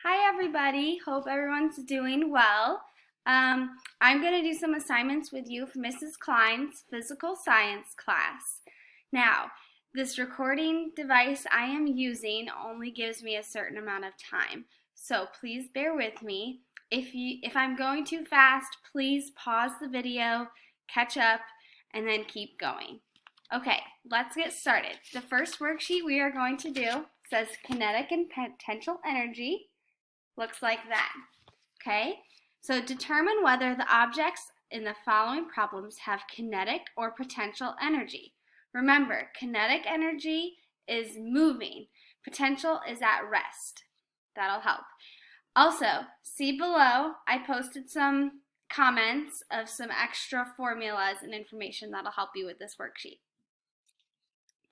Hi everybody, hope everyone's doing well. I'm going to do some assignments with you for Mrs. Klein's physical science class. Now, this recording device I am using only gives me a certain amount of time, so please bear with me. If I'm going too fast, please pause the video, catch up, and then keep going. Okay, let's get started. The first worksheet we are going to do says kinetic and potential energy. Looks like that. Okay, so determine whether the objects in the following problems have kinetic or potential energy. Remember, kinetic energy is moving. Potential is at rest. That'll help. Also, see below, I posted some comments of some extra formulas and information that'll help you with this worksheet.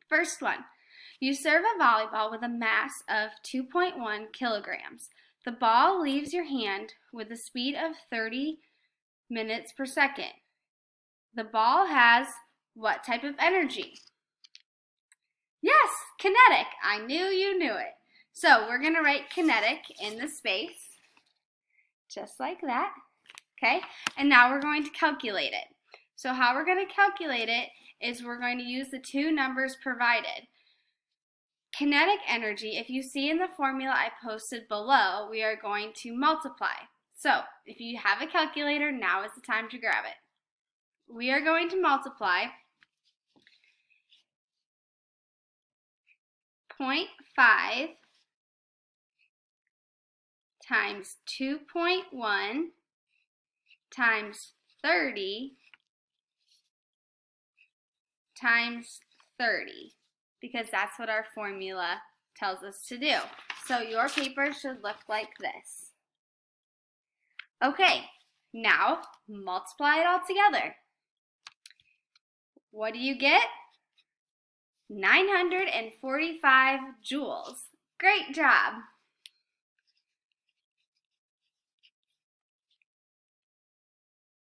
First one, you serve a volleyball with a mass of 2.1 kilograms. The ball leaves your hand with a speed of 30 minutes per second. The ball has what type of energy? Yes, kinetic. I knew you knew it. So we're going to write kinetic in the space, just like that. Okay, and now we're going to calculate it. So how we're going to calculate it is we're going to use the two numbers provided. Kinetic energy, if you see in the formula I posted below, we are going to multiply. So, if you have a calculator, now is the time to grab it. We are going to multiply 0.5 times 2.1 times 30 times 30. Because that's what our formula tells us to do. So your paper should look like this. Okay, now multiply it all together. What do you get? 945 joules. Great job!